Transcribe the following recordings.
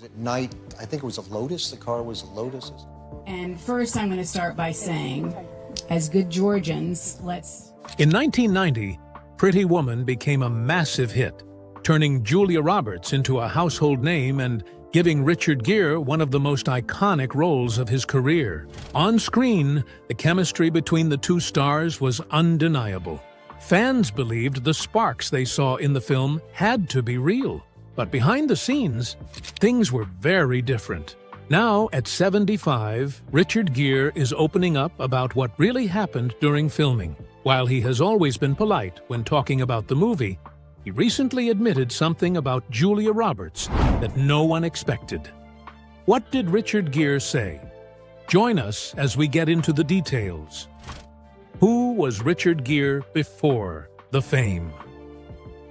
at night. I think it was a Lotus. The car was a Lotus. And first, I'm going to start by saying, as good Georgians, let's... In 1990, Pretty Woman became a massive hit, turning Julia Roberts into a household name and giving Richard Gere one of the most iconic roles of his career. On screen, the chemistry between the two stars was undeniable. Fans believed the sparks they saw in the film had to be real. But behind the scenes, things were very different. Now, at 75, Richard Gere is opening up about what really happened during filming. While he has always been polite when talking about the movie, he recently admitted something about Julia Roberts that no one expected. What did Richard Gere say? Join us as we get into the details. Who was Richard Gere before the fame?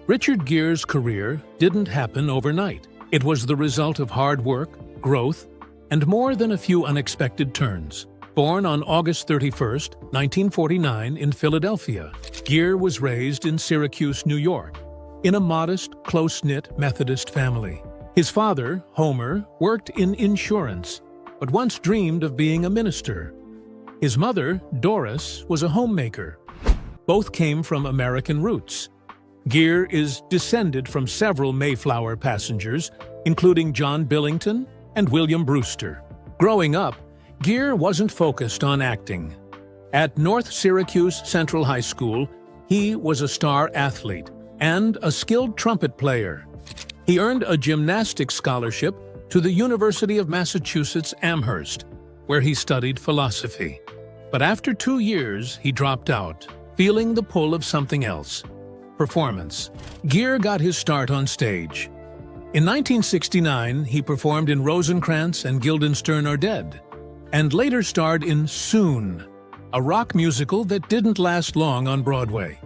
Richard Gere's career didn't happen overnight. It was the result of hard work, growth, and more than a few unexpected turns. Born on August 31, 1949 in Philadelphia, Gere was raised in Syracuse, New York, in a modest, close-knit Methodist family. His father, Homer, worked in insurance, but once dreamed of being a minister. His mother, Doris, was a homemaker. Both came from American roots. Gere is descended from several Mayflower passengers, including John Billington and William Brewster. Growing up, Gere wasn't focused on acting. At North Syracuse Central High School, he was a star athlete and a skilled trumpet player. He earned a gymnastics scholarship to the University of Massachusetts Amherst, where he studied philosophy. But after 2 years, he dropped out, feeling the pull of something else: performance. Gere got his start on stage. In 1969, he performed in Rosencrantz and Guildenstern Are Dead, and later starred in Soon, a rock musical that didn't last long on Broadway.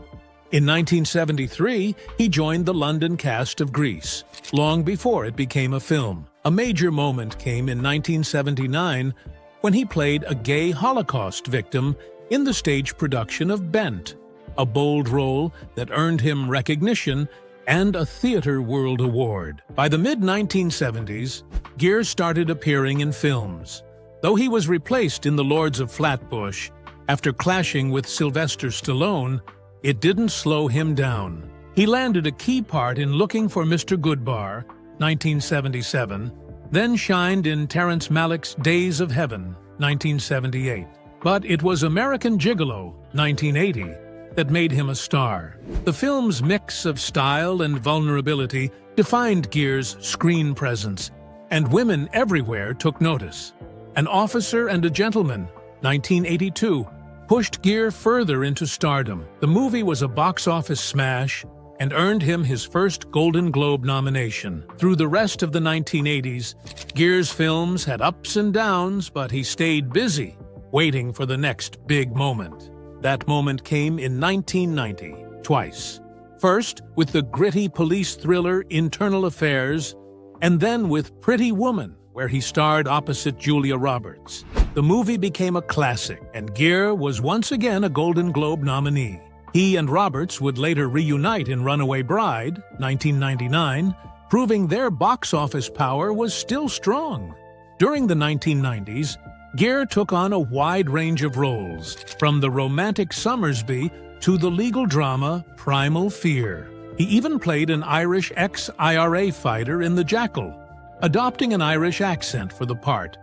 In 1973, he joined the London cast of Grease, long before it became a film. A major moment came in 1979 when he played a gay Holocaust victim in the stage production of Bent, a bold role that earned him recognition and a Theatre World Award. By the mid-1970s, Gere started appearing in films. Though he was replaced in The Lords of Flatbush after clashing with Sylvester Stallone, it didn't slow him down. He landed a key part in Looking for Mr. Goodbar, 1977, then shined in Terrence Malick's Days of Heaven, 1978. But it was American Gigolo, 1980, that made him a star. The film's mix of style and vulnerability defined Gere's screen presence, and women everywhere took notice. An Officer and a Gentleman, 1982, pushed Gere further into stardom. The movie was a box office smash and earned him his first Golden Globe nomination. Through the rest of the 1980s, Gere's films had ups and downs, but he stayed busy, waiting for the next big moment. That moment came in 1990, twice. First, with the gritty police thriller Internal Affairs, and then with Pretty Woman, where he starred opposite Julia Roberts. The movie became a classic, and Gere was once again a Golden Globe nominee. He and Roberts would later reunite in Runaway Bride, 1999, proving their box office power was still strong. During the 1990s, Gere took on a wide range of roles, from the romantic Summersby to the legal drama Primal Fear. He even played an Irish ex-IRA fighter in The Jackal, adopting an Irish accent for the part.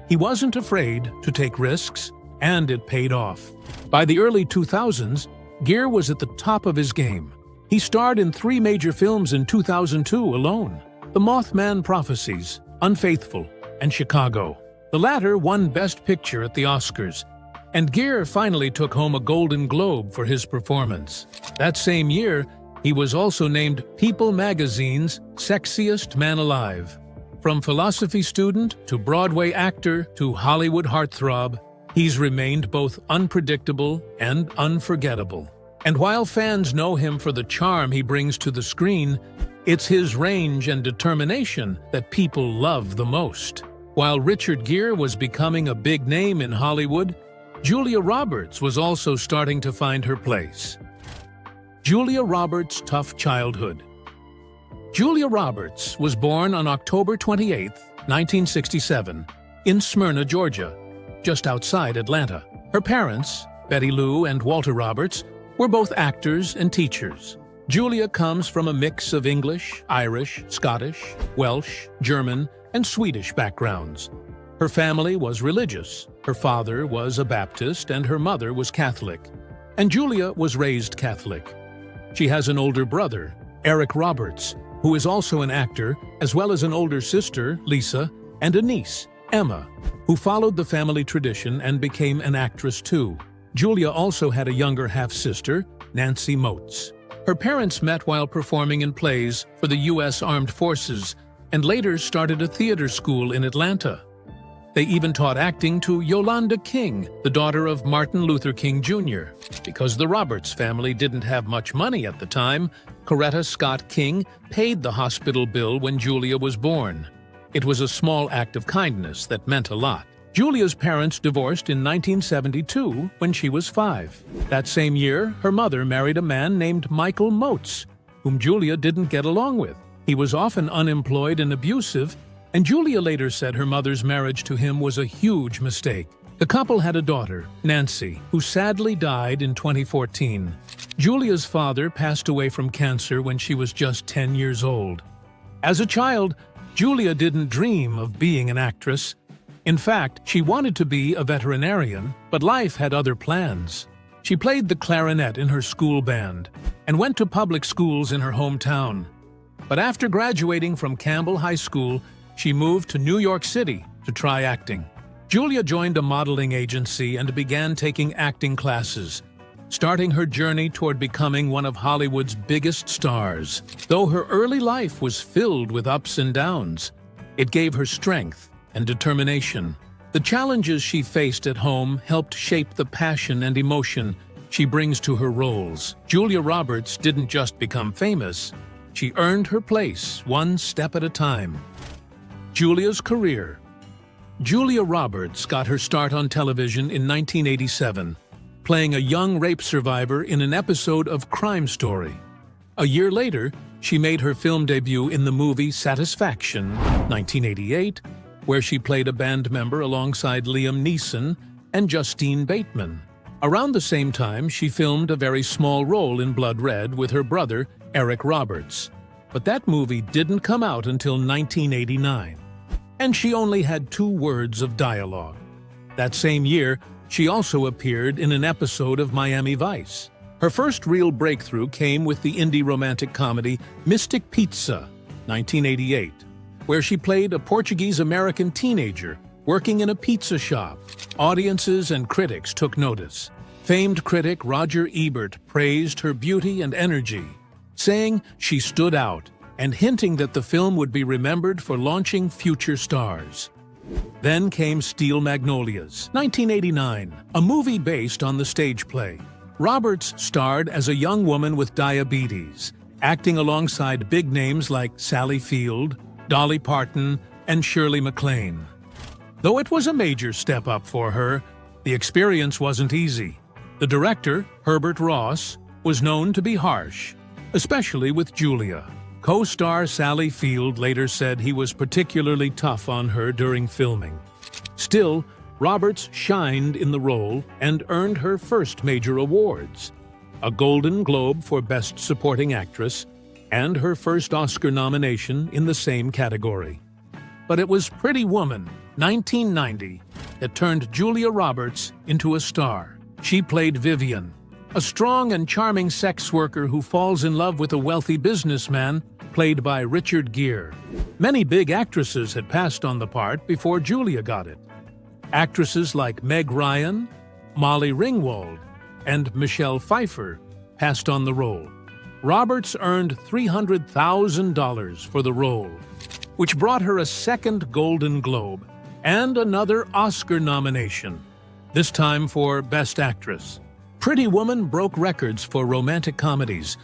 He wasn't afraid to take risks, and it paid off. By the early 2000s, Gere was at the top of his game. He starred in 3 major films in 2002 alone: The Mothman Prophecies, Unfaithful, and Chicago. The latter won Best Picture at the Oscars, and Gere finally took home a Golden Globe for his performance. That same year, he was also named People magazine's Sexiest Man Alive. From philosophy student to Broadway actor to Hollywood heartthrob, he's remained both unpredictable and unforgettable. And while fans know him for the charm he brings to the screen, it's his range and determination that people love the most. While Richard Gere was becoming a big name in Hollywood, Julia Roberts was also starting to find her place. Julia Roberts' tough childhood. Julia Roberts was born on October 28, 1967, in Smyrna, Georgia, just outside Atlanta. Her parents, Betty Lou and Walter Roberts, were both actors and teachers. Julia comes from a mix of English, Irish, Scottish, Welsh, German, and Swedish backgrounds. Her family was religious. Her father was a Baptist and her mother was Catholic. And Julia was raised Catholic. She has an older brother, Eric Roberts, who is also an actor, as well as an older sister, Lisa, and a niece, Emma, who followed the family tradition and became an actress too. Julia also had a younger half-sister, Nancy Moats. Her parents met while performing in plays for the U.S. Armed Forces and later started a theater school in Atlanta. They even taught acting to Yolanda King, the daughter of Martin Luther King Jr. Because the Roberts family didn't have much money at the time, Coretta Scott King paid the hospital bill when Julia was born. It was a small act of kindness that meant a lot. Julia's parents divorced in 1972 when she was 5. That same year, her mother married a man named Michael Moats, whom Julia didn't get along with. He was often unemployed and abusive, and Julia later said her mother's marriage to him was a huge mistake. The couple had a daughter, Nancy, who sadly died in 2014. Julia's father passed away from cancer when she was just 10 years old. As a child, Julia didn't dream of being an actress. In fact, she wanted to be a veterinarian, but life had other plans. She played the clarinet in her school band and went to public schools in her hometown. But after graduating from Campbell High School, she moved to New York City to try acting. Julia joined a modeling agency and began taking acting classes, starting her journey toward becoming one of Hollywood's biggest stars. Though her early life was filled with ups and downs, it gave her strength and determination. The challenges she faced at home helped shape the passion and emotion she brings to her roles. Julia Roberts didn't just become famous, she earned her place one step at a time. Julia's career. Julia Roberts got her start on television in 1987, playing a young rape survivor in an episode of Crime Story. A year later, she made her film debut in the movie Satisfaction, 1988, where she played a band member alongside Liam Neeson and Justine Bateman. Around the same time, she filmed a very small role in Blood Red with her brother, Eric Roberts. But that movie didn't come out until 1989. And she only had 2 words of dialogue. That same year, she also appeared in an episode of Miami Vice. Her first real breakthrough came with the indie romantic comedy Mystic Pizza, 1988, where she played a Portuguese-American teenager working in a pizza shop. Audiences and critics took notice. Famed critic Roger Ebert praised her beauty and energy, saying she stood out and hinting that the film would be remembered for launching future stars. Then came Steel Magnolias, 1989, a movie based on the stage play. Roberts starred as a young woman with diabetes, acting alongside big names like Sally Field, Dolly Parton, and Shirley MacLaine. Though it was a major step up for her, the experience wasn't easy. The director, Herbert Ross, was known to be harsh, especially with Julia. Co-star Sally Field later said he was particularly tough on her during filming. Still, Roberts shined in the role and earned her first major awards, a Golden Globe for Best Supporting Actress and her first Oscar nomination in the same category. But it was Pretty Woman, 1990, that turned Julia Roberts into a star. She played Vivian, a strong and charming sex worker who falls in love with a wealthy businessman played by Richard Gere. Many big actresses had passed on the part before Julia got it. Actresses like Meg Ryan, Molly Ringwald, and Michelle Pfeiffer passed on the role. Roberts earned $300,000 for the role, which brought her a second Golden Globe and another Oscar nomination, this time for Best Actress. Pretty Woman broke records for romantic comedies,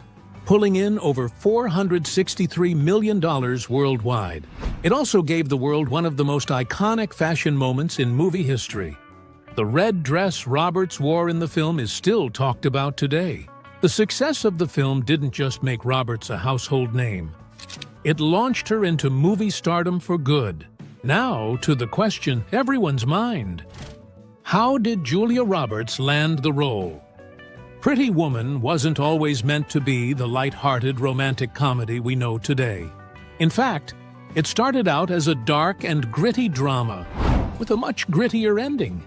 pulling in over $463 million worldwide. It also gave the world one of the most iconic fashion moments in movie history. The red dress Roberts wore in the film is still talked about today. The success of the film didn't just make Roberts a household name. It launched her into movie stardom for good. Now to the question everyone's mind. How did Julia Roberts land the role? Pretty Woman wasn't always meant to be the light-hearted romantic comedy we know today. In fact, it started out as a dark and gritty drama with a much grittier ending.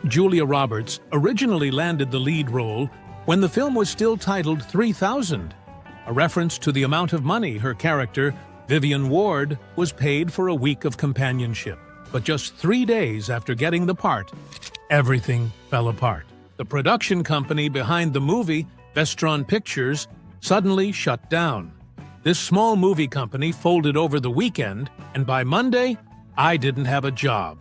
Julia Roberts originally landed the lead role when the film was still titled 3000, a reference to the amount of money her character, Vivian Ward, was paid for a week of companionship. But just 3 days after getting the part, everything fell apart. The production company behind the movie, Vestron Pictures, suddenly shut down. This small movie company folded over the weekend, and by Monday, I didn't have a job,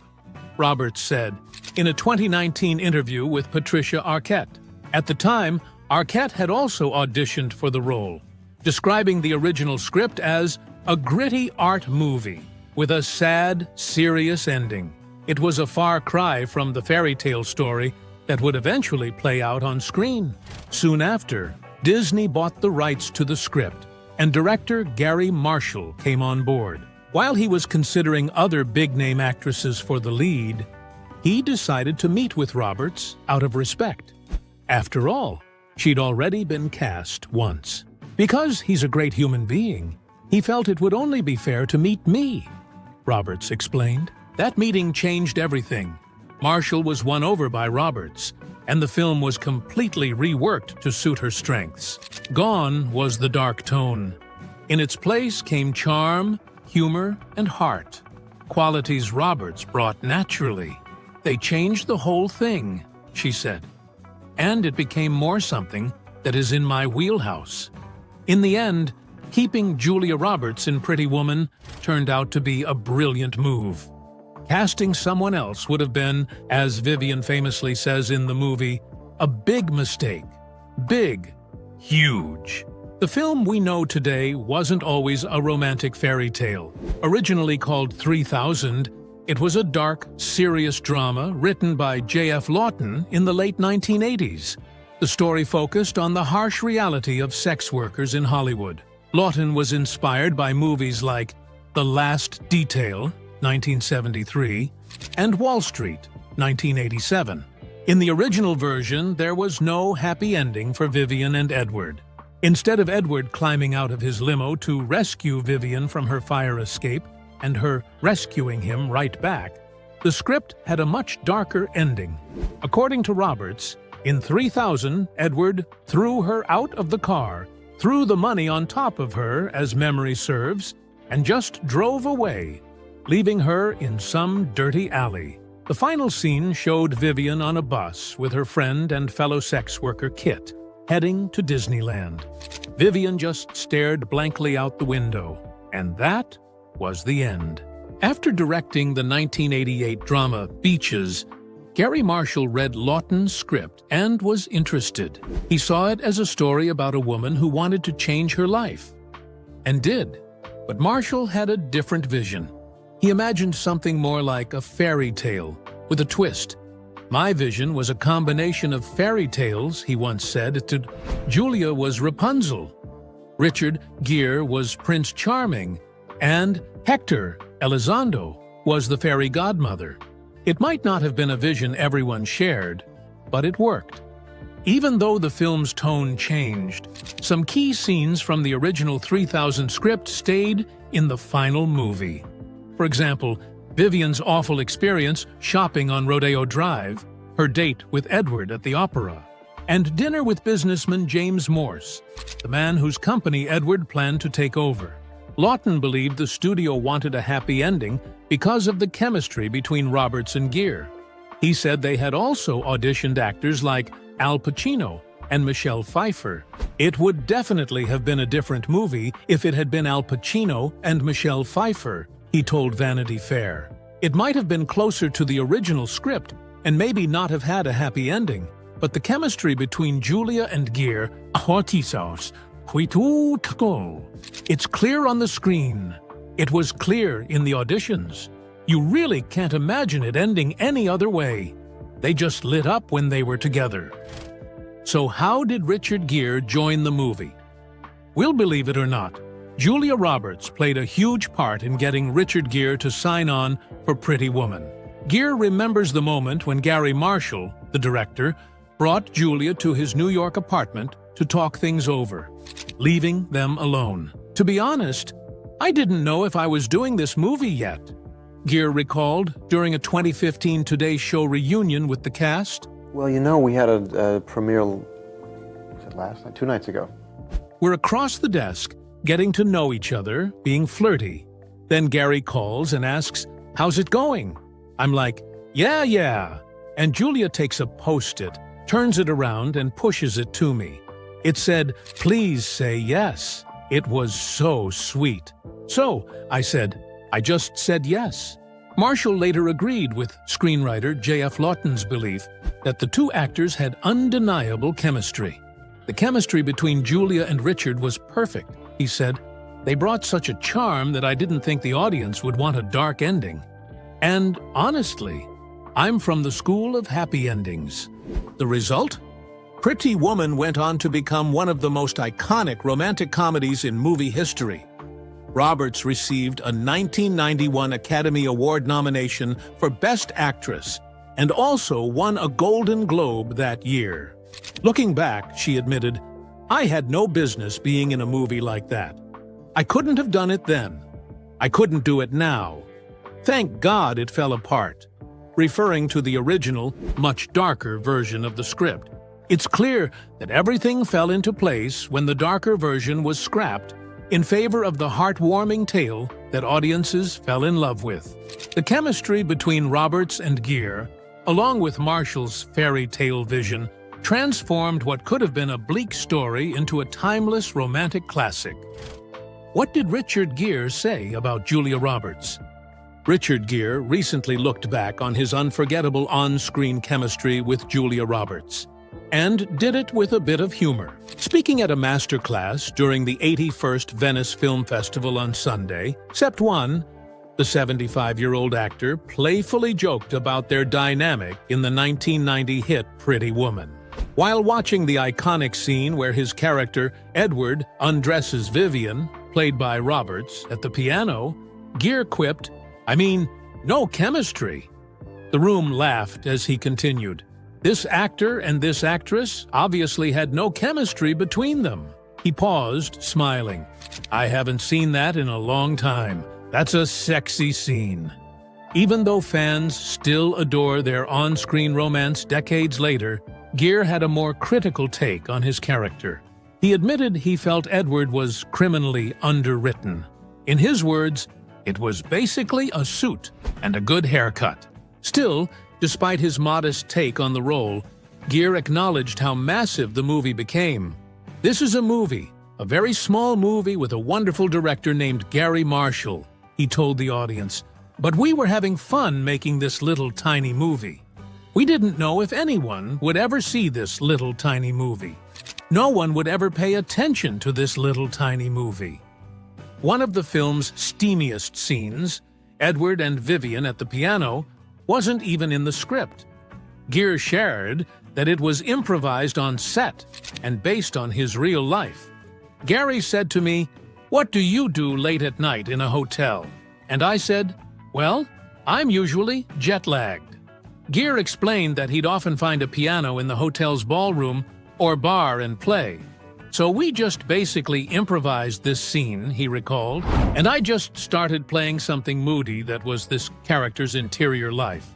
Roberts said in a 2019 interview with Patricia Arquette. At the time, Arquette had also auditioned for the role, describing the original script as a gritty art movie with a sad, serious ending. It was a far cry from the fairy tale story that would eventually play out on screen. Soon after, Disney bought the rights to the script, and director Gere Marshall came on board. While he was considering other big-name actresses for the lead, he decided to meet with Roberts out of respect. After all, she'd already been cast once. Because he's a great human being, he felt it would only be fair to meet me, Roberts explained. That meeting changed everything. Marshall was won over by Roberts, and the film was completely reworked to suit her strengths. Gone was the dark tone. In its place came charm, humor, and heart, qualities Roberts brought naturally. They changed the whole thing, she said, and it became more something that is in my wheelhouse. In the end, keeping Julia Roberts in Pretty Woman turned out to be a brilliant move. Casting someone else would have been, as Vivian famously says in the movie, a big mistake. Big. Huge. The film we know today wasn't always a romantic fairy tale. Originally called 3000, it was a dark, serious drama written by J.F. Lawton in the late 1980s. The story focused on the harsh reality of sex workers in Hollywood. Lawton was inspired by movies like The Last Detail, 1973, and Wall Street, 1987. In the original version, there was no happy ending for Vivian and Edward. Instead of Edward climbing out of his limo to rescue Vivian from her fire escape and her rescuing him right back, the script had a much darker ending. According to Roberts, in 3000, Edward threw her out of the car, threw the money on top of her, as memory serves, and just drove away, leaving her in some dirty alley. The final scene showed Vivian on a bus with her friend and fellow sex worker Kit, heading to Disneyland. Vivian just stared blankly out the window, and that was the end. After directing the 1988 drama Beaches, Gere Marshall read Lawton's script and was interested. He saw it as a story about a woman who wanted to change her life, and did. But Marshall had a different vision. He imagined something more like a fairy tale, with a twist. My vision was a combination of fairy tales, he once said, to Julia was Rapunzel, Richard Gere was Prince Charming, and Hector Elizondo was the fairy godmother. It might not have been a vision everyone shared, but it worked. Even though the film's tone changed, some key scenes from the original 3000 script stayed in the final movie. For example, Vivian's awful experience shopping on Rodeo Drive, her date with Edward at the opera, and dinner with businessman James Morse, the man whose company Edward planned to take over. Lawton believed the studio wanted a happy ending because of the chemistry between Roberts and Gere. He said they had also auditioned actors like Al Pacino and Michelle Pfeiffer. It would definitely have been a different movie if it had been Al Pacino and Michelle Pfeiffer, he told Vanity Fair. It might have been closer to the original script and maybe not have had a happy ending, but the chemistry between Julia and Gere, it's clear on the screen. It was clear in the auditions. You really can't imagine it ending any other way. They just lit up when they were together. So how did Richard Gere join the movie? We'll believe it or not, Julia Roberts played a huge part in getting Richard Gere to sign on for Pretty Woman. Gere remembers the moment when Gary Marshall, the director, brought Julia to his New York apartment to talk things over, leaving them alone. "To be honest, I didn't know if I was doing this movie yet," Gere recalled during a 2015 Today Show reunion with the cast. Well, you know, we had a premiere, was it last night? 2 nights ago. We're across the desk, getting to know each other, being flirty. Then Gary calls and asks, "How's it going?" I'm like, yeah. And Julia takes a Post-it, turns it around and pushes it to me. It said, "Please say yes." It was so sweet. So, I said, "I just said yes." Marshall later agreed with screenwriter J.F. Lawton's belief that the two actors had undeniable chemistry. "The chemistry between Julia and Richard was perfect," he said. "They brought such a charm that I didn't think the audience would want a dark ending. And honestly, I'm from the school of happy endings." The result? Pretty Woman went on to become one of the most iconic romantic comedies in movie history. Roberts received a 1991 Academy Award nomination for Best Actress and also won a Golden Globe that year. Looking back, she admitted, "I had no business being in a movie like that. I couldn't have done it then. I couldn't do it now. Thank God it fell apart," referring to the original, much darker version of the script. It's clear that everything fell into place when the darker version was scrapped in favor of the heartwarming tale that audiences fell in love with. The chemistry between Roberts and Gere, along with Marshall's fairy tale vision, transformed what could have been a bleak story into a timeless romantic classic. What did Richard Gere say about Julia Roberts? Richard Gere recently looked back on his unforgettable on-screen chemistry with Julia Roberts, and did it with a bit of humor. Speaking at a masterclass during the 81st Venice Film Festival on Sunday, Sept 1, the 75-year-old actor playfully joked about their dynamic in the 1990 hit Pretty Woman. While watching the iconic scene where his character, Edward, undresses Vivian, played by Roberts, at the piano, Gere quipped, "I mean, no chemistry." The room laughed as he continued, "This actor and this actress obviously had no chemistry between them." He paused, smiling. "I haven't seen that in a long time. That's a sexy scene." Even though fans still adore their on-screen romance decades later, Gere had a more critical take on his character. He admitted he felt Edward was criminally underwritten. In his words, "It was basically a suit and a good haircut." Still, despite his modest take on the role, Gere acknowledged how massive the movie became. "This is a movie, a very small movie with a wonderful director named Gary Marshall," he told the audience. "But we were having fun making this little tiny movie. We didn't know if anyone would ever see this little tiny movie. No one would ever pay attention to this little tiny movie." One of the film's steamiest scenes, Edward and Vivian at the piano, wasn't even in the script. Gere shared that it was improvised on set and based on his real life. "Gary said to me, 'What do you do late at night in a hotel?' And I said, 'Well, I'm usually jet-lagged.'" Gere explained that he'd often find a piano in the hotel's ballroom or bar and play. "So we just basically improvised this scene," he recalled, "and I just started playing something moody that was this character's interior life.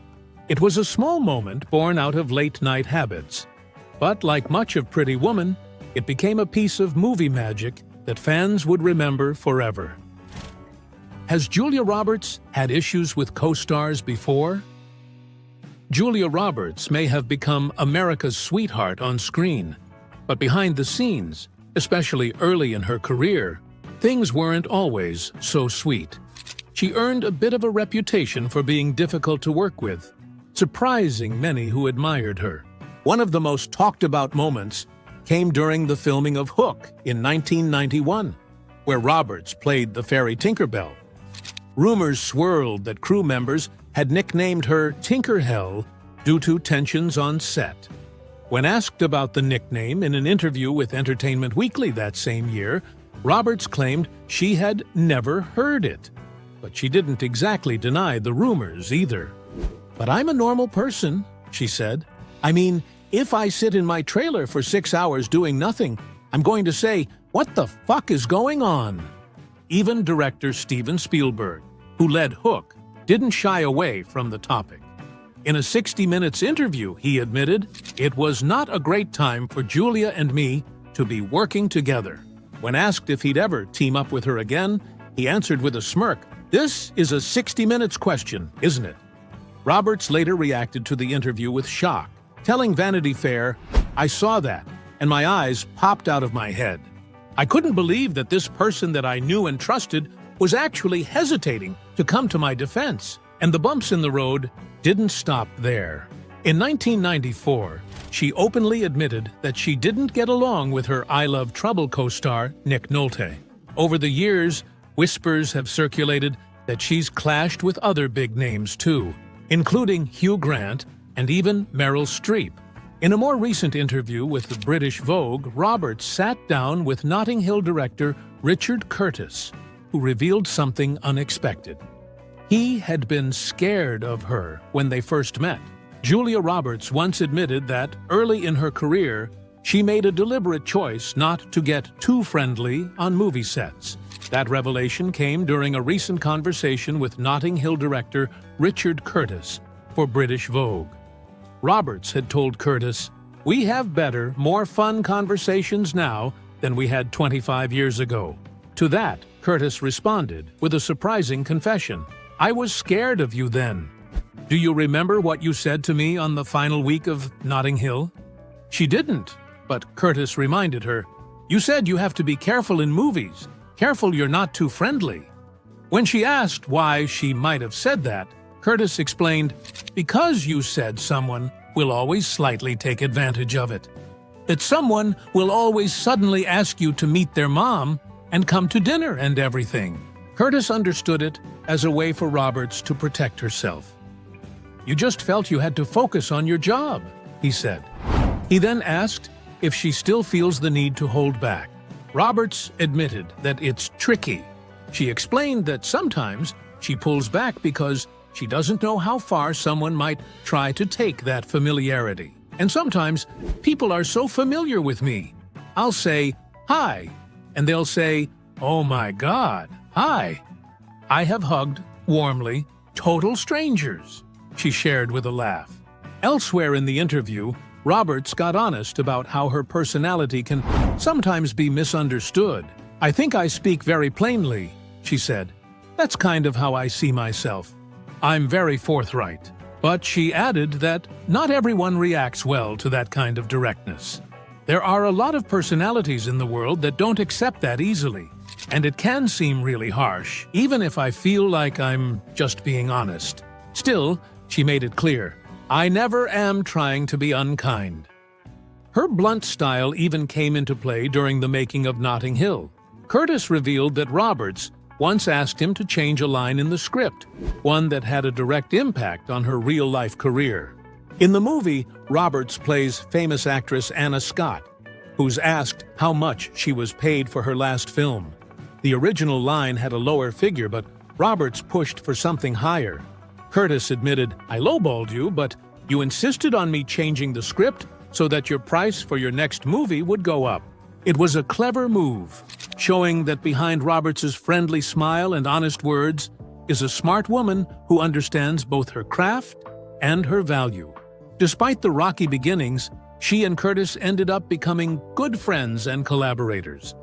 It was a small moment born out of late-night habits. But like much of Pretty Woman, it became a piece of movie magic that fans would remember forever." Has Julia Roberts had issues with co-stars before? Julia Roberts may have become America's sweetheart on screen, but behind the scenes, especially early in her career, things weren't always so sweet. She earned a bit of a reputation for being difficult to work with, surprising many who admired her. One of the most talked-about moments came during the filming of Hook in 1991, where Roberts played the fairy Tinkerbell. Rumors swirled that crew members had nicknamed her Tinkerhell due to tensions on set. When asked about the nickname in an interview with Entertainment Weekly that same year, Roberts claimed she had never heard it, but she didn't exactly deny the rumors either. "But I'm a normal person," she said. "I mean, if I sit in my trailer for 6 hours doing nothing, I'm going to say, 'What the fuck is going on?'" Even director Steven Spielberg, who led Hook, didn't shy away from the topic. In a 60 Minutes interview, he admitted, "It was not a great time for Julia and me to be working together." When asked if he'd ever team up with her again, he answered with a smirk, "This is a 60 Minutes question, isn't it?" Roberts later reacted to the interview with shock, telling Vanity Fair, "I saw that, and my eyes popped out of my head. I couldn't believe that this person that I knew and trusted was actually hesitating to come to my defense." And the bumps in the road didn't stop there. In 1994, she openly admitted that she didn't get along with her I Love Trouble co-star, Nick Nolte. Over the years, whispers have circulated that she's clashed with other big names too, including Hugh Grant and even Meryl Streep. In a more recent interview with the British Vogue, Roberts sat down with Notting Hill director Richard Curtis, who revealed something unexpected. He had been scared of her when they first met. Julia Roberts once admitted that, early in her career, she made a deliberate choice not to get too friendly on movie sets. That revelation came during a recent conversation with Notting Hill director Richard Curtis for British Vogue. Roberts had told Curtis, "We have better, more fun conversations now than we had 25 years ago." To that, Curtis responded with a surprising confession. "I was scared of you then. Do you remember what you said to me on the final week of Notting Hill?" She didn't, but Curtis reminded her, "You said you have to be careful in movies, careful you're not too friendly." When she asked why she might have said that, Curtis explained, "Because you said someone will always slightly take advantage of it. That someone will always suddenly ask you to meet their mom and come to dinner and everything." Curtis understood it as a way for Roberts to protect herself. "You just felt you had to focus on your job," he said. He then asked if she still feels the need to hold back. Roberts admitted that it's tricky. She explained that sometimes she pulls back because she doesn't know how far someone might try to take that familiarity. "And sometimes people are so familiar with me. I'll say, 'Hi,' and they'll say, 'Oh my God, hi.' I have hugged, warmly, total strangers," she shared with a laugh. Elsewhere in the interview, Roberts got honest about how her personality can sometimes be misunderstood. "I think I speak very plainly," she said. "That's kind of how I see myself. I'm very forthright." But she added that not everyone reacts well to that kind of directness. "There are a lot of personalities in the world that don't accept that easily, and it can seem really harsh, even if I feel like I'm just being honest. Still," she made it clear, "I never am trying to be unkind." Her blunt style even came into play during the making of Notting Hill. Curtis revealed that Roberts once asked him to change a line in the script, one that had a direct impact on her real-life career. In the movie, Roberts plays famous actress Anna Scott, who's asked how much she was paid for her last film. The original line had a lower figure, but Roberts pushed for something higher. Curtis admitted, "I lowballed you, but you insisted on me changing the script so that your price for your next movie would go up." It was a clever move, showing that behind Roberts's friendly smile and honest words is a smart woman who understands both her craft and her value. Despite the rocky beginnings, she and Curtis ended up becoming good friends and collaborators.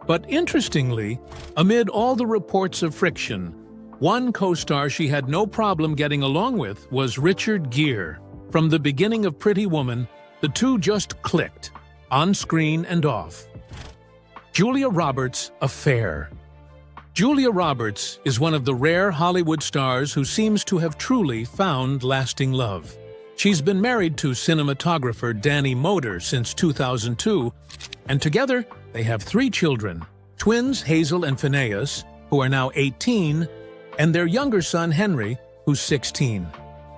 But interestingly, amid all the reports of friction, one co-star she had no problem getting along with was Richard Gere. From the beginning of Pretty Woman, the two just clicked, on screen and off. Julia Roberts' affair. Julia Roberts is one of the rare Hollywood stars who seems to have truly found lasting love. She's been married to cinematographer Danny Moder since 2002, and together they have 3 children, twins Hazel and Phineas, who are now 18, and their younger son Henry, who's 16.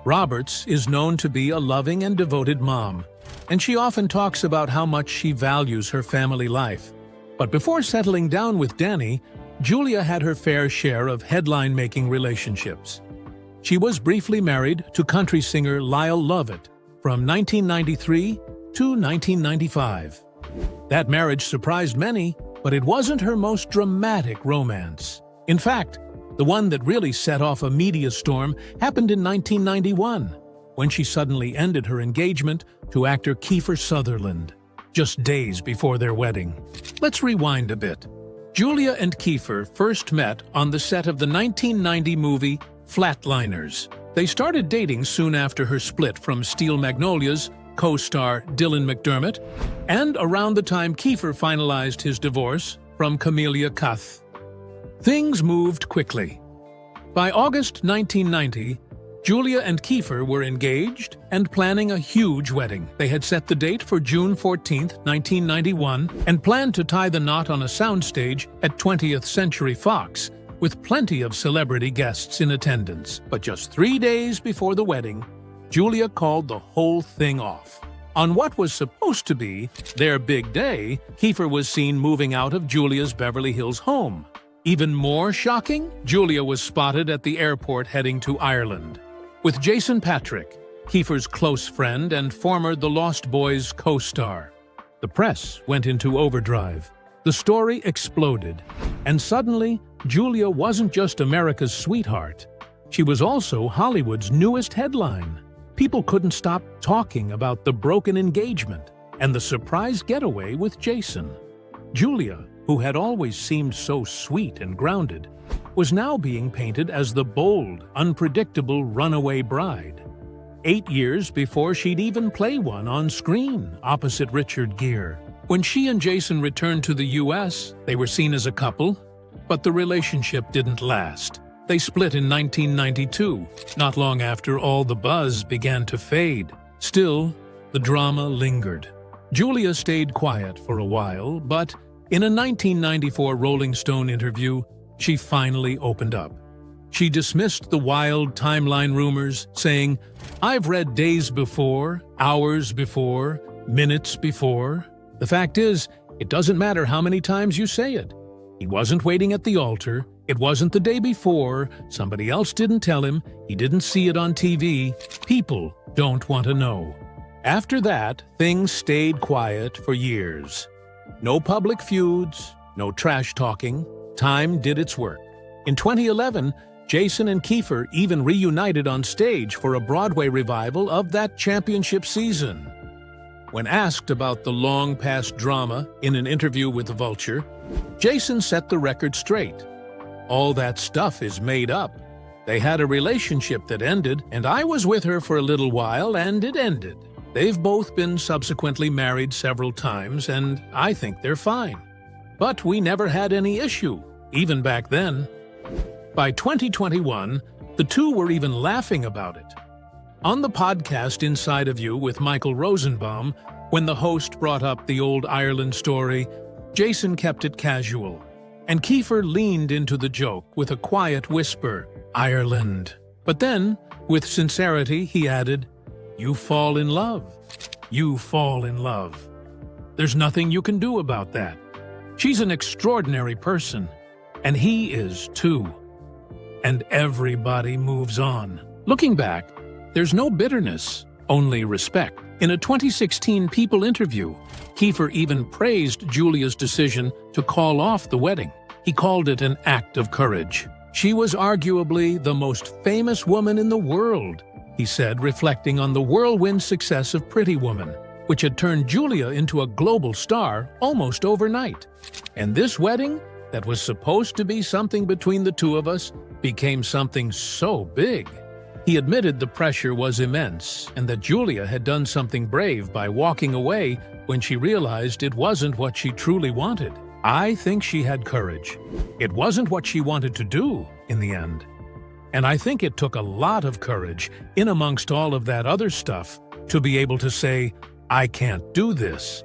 Roberts is known to be a loving and devoted mom, and she often talks about how much she values her family life. But before settling down with Danny, Julia had her fair share of headline-making relationships. She was briefly married to country singer Lyle Lovett from 1993 to 1995. That marriage surprised many, but it wasn't her most dramatic romance. In fact, the one that really set off a media storm happened in 1991, when she suddenly ended her engagement to actor Kiefer Sutherland, just days before their wedding. Let's rewind a bit. Julia and Kiefer first met on the set of the 1990 movie Flatliners. They started dating soon after her split from Steel Magnolias co-star Dylan McDermott, and around the time Kiefer finalized his divorce from Camelia Cuth. Things moved quickly. By August 1990, Julia and Kiefer were engaged and planning a huge wedding. They had set the date for June 14, 1991, and planned to tie the knot on a soundstage at 20th Century Fox, with plenty of celebrity guests in attendance. But just 3 days before the wedding, Julia called the whole thing off. On what was supposed to be their big day, Kiefer was seen moving out of Julia's Beverly Hills home. Even more shocking, Julia was spotted at the airport heading to Ireland with Jason Patrick, Kiefer's close friend and former The Lost Boys co-star. The press went into overdrive. The story exploded, and suddenly, Julia wasn't just America's sweetheart. She was also Hollywood's newest headline. People couldn't stop talking about the broken engagement and the surprise getaway with Jason. Julia, who had always seemed so sweet and grounded, was now being painted as the bold, unpredictable runaway bride. 8 years before she'd even play one on screen opposite Richard Gere. When she and Jason returned to the U.S., they were seen as a couple, but the relationship didn't last. They split in 1992, not long after all the buzz began to fade. Still, the drama lingered. Julia stayed quiet for a while, but in a 1994 Rolling Stone interview, she finally opened up. She dismissed the wild timeline rumors, saying, "I've read days before, hours before, minutes before. The fact is, it doesn't matter how many times you say it. He wasn't waiting at the altar. It wasn't the day before. Somebody else didn't tell him. He didn't see it on TV. People don't want to know." After that, things stayed quiet for years. No public feuds, no trash talking. Time did its work. In 2011, Jason and Kiefer even reunited on stage for a Broadway revival of that championship season. When asked about the long-past drama in an interview with The Vulture, Jason set the record straight. "All that stuff is made up. They had a relationship that ended, and I was with her for a little while, and it ended. They've both been subsequently married several times, and I think they're fine. But we never had any issue, even back then." By 2021, the two were even laughing about it. On the podcast Inside of You with Michael Rosenbaum, when the host brought up the old Ireland story, Jason kept it casual, and Kiefer leaned into the joke with a quiet whisper, "Ireland." But then, with sincerity, he added, "You fall in love. You fall in love. There's nothing you can do about that. She's an extraordinary person, and he is too. And everybody moves on." Looking back, there's no bitterness, only respect. In a 2016 People interview, Kiefer even praised Julia's decision to call off the wedding. He called it an act of courage. "She was arguably the most famous woman in the world," he said, reflecting on the whirlwind success of Pretty Woman, which had turned Julia into a global star almost overnight. And this wedding, that was supposed to be something between the two of us, became something so big. He admitted the pressure was immense and that Julia had done something brave by walking away when she realized it wasn't what she truly wanted. I think she had courage. It wasn't what she wanted to do in the end. And I think it took a lot of courage, in amongst all of that other stuff, to be able to say, "I can't do this."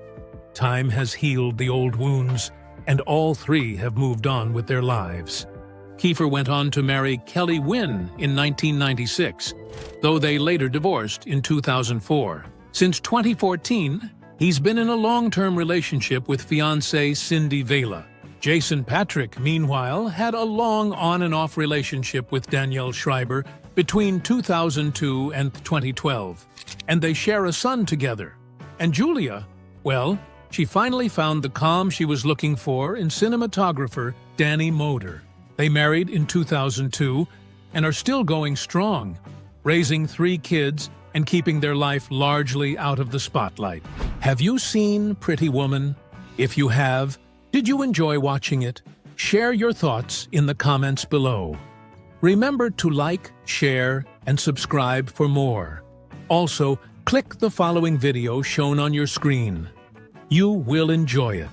Time has healed the old wounds, and all three have moved on with their lives. Kiefer went on to marry Kelly Wynn in 1996, though they later divorced in 2004. Since 2014, He's been in a long-term relationship with fiancée Cindy Vela. Jason Patrick, meanwhile, had a long on-and-off relationship with Danielle Schreiber between 2002 and 2012, and they share a son together. And Julia, well, she finally found the calm she was looking for in cinematographer Danny Moder. They married in 2002 and are still going strong, raising 3 kids and keeping their life largely out of the spotlight. Have you seen Pretty Woman? If you have, did you enjoy watching it? Share your thoughts in the comments below. Remember to like, share, and subscribe for more. Also, click the following video shown on your screen. You will enjoy it.